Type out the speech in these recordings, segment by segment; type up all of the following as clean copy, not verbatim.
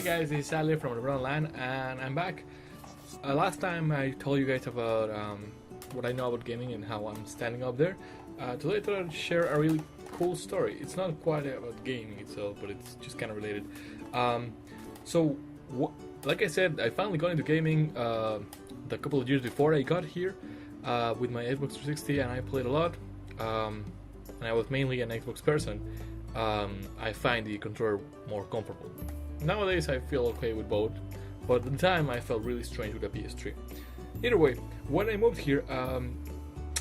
guys, this is Sally from Levraw-Online and I'm back. Last time I told you guys about what I know about gaming and how I'm standing up there. Today I thought I'd share a really cool story. It's not quite about gaming itself, but it's just kind of related. Like I said, I finally got into gaming a couple of years before I got here with my Xbox 360, and I played a lot. And I was mainly an Xbox person. I find the controller more comfortable. Nowadays I feel okay with both, but at the time I felt really strange with a PS3. Either way, when I moved here,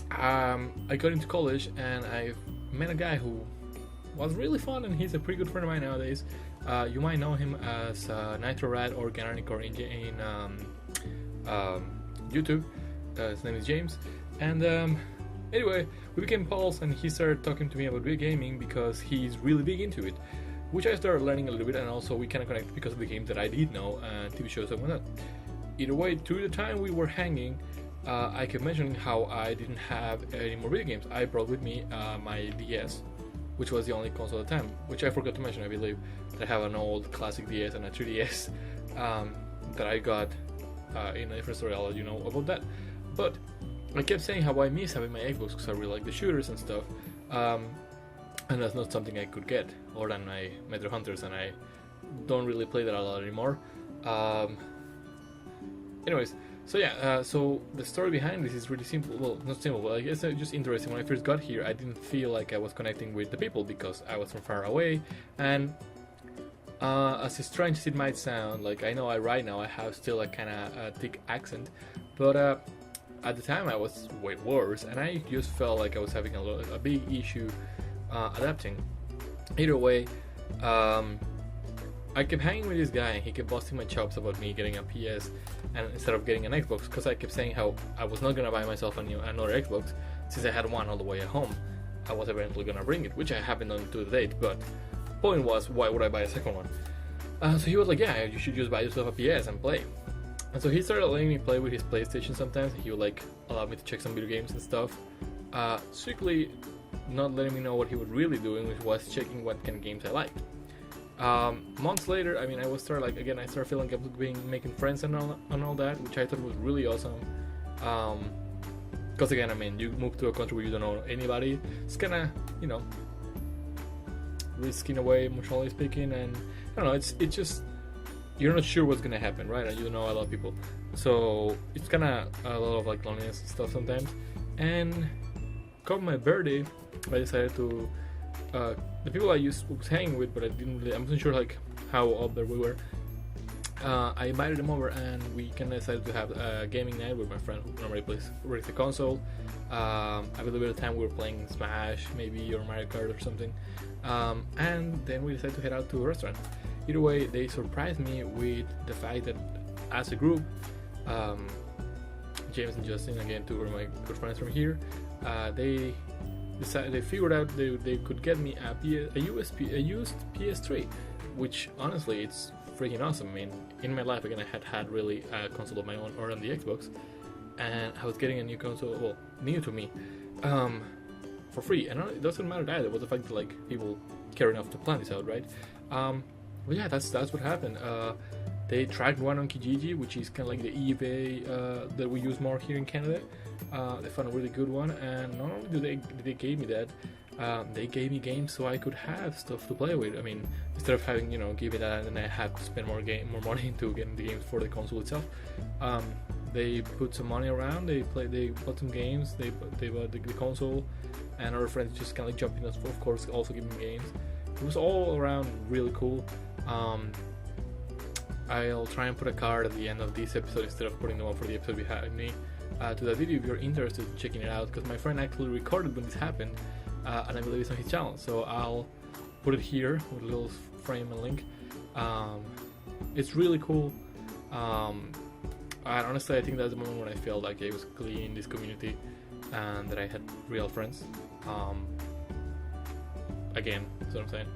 I got into college and I met a guy who was really fun, and he's a pretty good friend of mine nowadays. You might know him as Nitro Rad or Organic or in YouTube. His name is James, and anyway, we became pals, and he started talking to me about video gaming because he's really big into it, which I started learning a little bit, and also we kind of connected because of the games that I did know and TV shows and whatnot. Either way, through the time we were hanging, I kept mentioning how I didn't have any more video games. I brought with me my DS, which was the only console at the time, which I forgot to mention, I believe, that I have an old classic DS and a 3DS that I got in a different story. I'll let you know about that. But I kept saying how I miss having my Xbox because I really like the shooters and stuff, and that's not something I could get other than my Metro Hunters, and I don't really play that a lot anymore. Anyways, so yeah, so the story behind this is really simple. Well, not simple, but I guess it's just interesting. When I first got here, I didn't feel like I was connecting with the people because I was from far away, and as strange as it might sound, like I know right now I have still a kind of thick accent, but at the time I was way worse, and I just felt like I was having a big issue adapting. Either way, I kept hanging with this guy, and he kept busting my chops about me getting a PS and instead of getting an Xbox, because I kept saying how I was not gonna buy myself another Xbox since I had one all the way at home. I was eventually gonna bring it, which I haven't done to the date, but point was, why would I buy a second one? So he was like, yeah, you should just buy yourself a PS and play. And so he started letting me play with his PlayStation sometimes. He would like allow me to check some video games and stuff. Strictly not letting me know what he was really doing, which was checking what kind of games I liked. Months later, I started feeling like I was making friends and all that, which I thought was really awesome. Because again, I mean, you move to a country where you don't know anybody. It's kind of, risky in a way, emotionally speaking, and I don't know. It's just, you're not sure what's gonna happen, right? And you know a lot of people, so it's kind of a lot of like loneliness and stuff sometimes. And come my birthday, I decided to the people I was hanging with, but I wasn't sure like how up there we were. I invited them over, and we kind of decided to have a gaming night with my friend who normally plays with the console. I believe at the time we were playing Smash, maybe, or Mario Kart or something. And then we decided to head out to a restaurant. Either way, they surprised me with the fact that as a group, James and Justin, again, two of my good friends from here, they figured out they could get me a used PS3, which honestly, it's freaking awesome. I mean, in my life, again, I had really a console of my own, or on the Xbox, and I was getting a new console, well, new to me, for free. And it doesn't matter either. It was the fact that like people care enough to plan this out, right? But yeah, that's what happened. They tracked one on Kijiji, which is kind of like the eBay that we use more here in Canada. They found a really good one, and not only did they give me that, they gave me games so I could have stuff to play with. I mean, instead of having give me that and then I had to spend more money to get the games for the console itself, they put some money around. They bought some games. They bought the console, and our friends just kind of like jumped in, of course, also giving me games. It was all around really cool. I'll try and put a card at the end of this episode instead of putting the one for the episode behind me to that video if you're interested in checking it out, because my friend actually recorded when this happened, and I believe it's on his channel, so I'll put it here with a little frame and link. It's really cool, and honestly I think that's the moment when I felt like I was clean in this community and that I had real friends. Again, that's what I'm saying.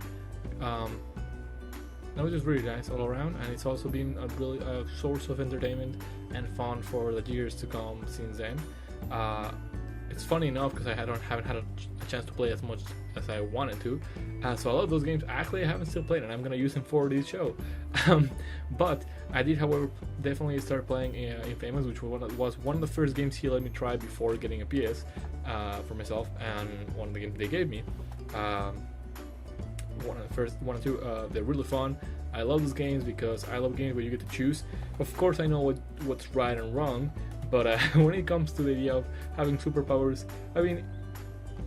That was just really nice all around, and it's also been a source of entertainment and fun for the years to come since then. it's funny enough because haven't had a chance to play as much as I wanted to. So a lot of those games actually I haven't still played, and I'm gonna use them for this show. But I did, however, definitely start playing Infamous, which was one of the first games he let me try before getting a PS for myself, and one of the games they gave me. One or two, they're really fun. I love those games because I love games where you get to choose. Of course, I know what's right and wrong, but when it comes to the idea of having superpowers, I mean,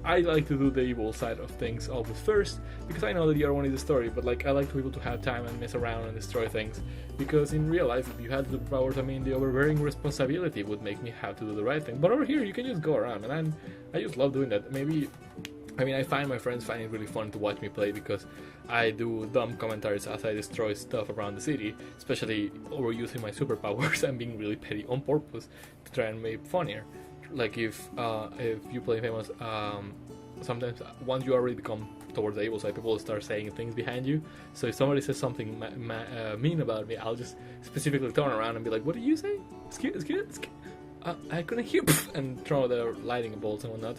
I like to do the evil side of things always first, because I know that the other one is the story, but like I like to be able to have time and mess around and destroy things, because in real life, if you had superpowers, I mean, the overbearing responsibility would make me have to do the right thing. But over here, you can just go around, and I just love doing that. I find my friends find it really fun to watch me play, because I do dumb commentaries as I destroy stuff around the city, especially overusing my superpowers and being really petty on purpose to try and make it funnier. Like if you play Famous, sometimes once you already become towards the evil side, people will start saying things behind you. So if somebody says something mean about me, I'll just specifically turn around and be like, "What did you say? Excuse. I couldn't hear," and throw the lightning bolts and whatnot.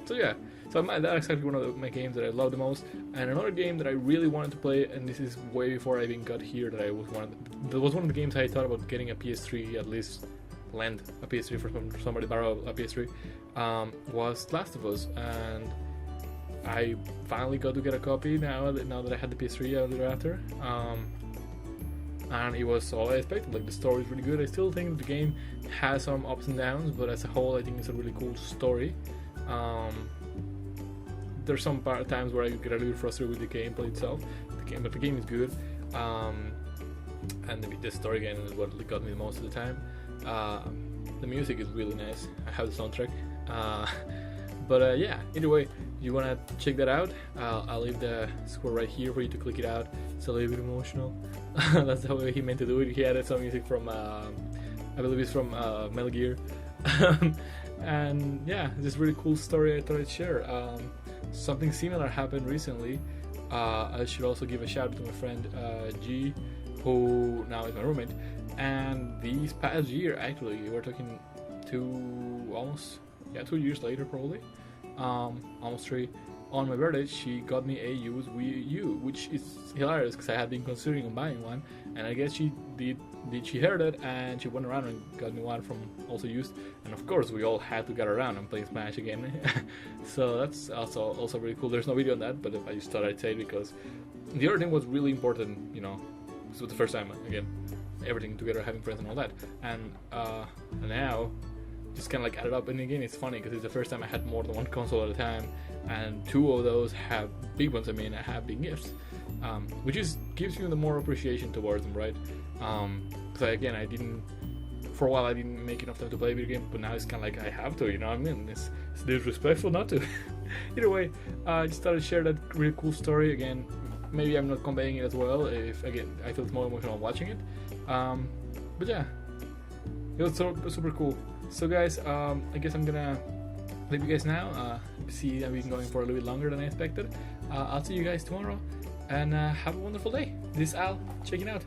So yeah, that's actually one of my games that I love the most. And another game that I really wanted to play, and this is way before I even got here, that was one of the games I thought about getting a PS3, at least lend a PS3 for somebody, borrow a PS3, was Last of Us, and I finally got to get a copy now that I had the PS3 thereafter. And it was all I expected. Like, the story is really good. I still think the game has some ups and downs, but as a whole, I think it's a really cool story. There's some times where I get a little frustrated with the gameplay itself, but the game is good. And the story again is what got me the most of the time. The music is really nice. I have the soundtrack. But yeah, either way, you wanna check that out, I'll leave the score right here for you to click it out. It's a little bit emotional. That's the way he meant to do it. He added some music from, I believe it's from Metal Gear. And yeah, this really cool story I thought I'd share. Something similar happened recently. I should also give a shout out to my friend G, who now is my roommate. And this past year, actually, we're talking 2 years later, probably, almost 3. On my birthday, she got me a used Wii U, which is hilarious because I had been considering buying one, and I guess she did. She heard it, and she went around and got me one from also used. And of course, we all had to get around and play Smash again. So that's also really cool. There's no video on that, but I just thought I'd say it because the other thing was really important. You know, this was the first time again, everything together, having friends and all that, and now just kind of like added up. And again, it's funny because it's the first time I had more than one console at a time, and 2 of those have big ones. I mean, I have big gifts, which gives you the more appreciation towards them, right? Because again, for a while I didn't make enough time to play a video game, but now it's kind of like I have to, you know what I mean? It's disrespectful not to. Either way, I just thought I'd share that really cool story. Again, maybe I'm not conveying it as well, if again I felt more emotional watching it, but yeah, it was super cool. So guys, I guess I'm gonna leave you guys now. See, I've been going for a little bit longer than I expected. I'll see you guys tomorrow, and have a wonderful day. This is Al, checking out.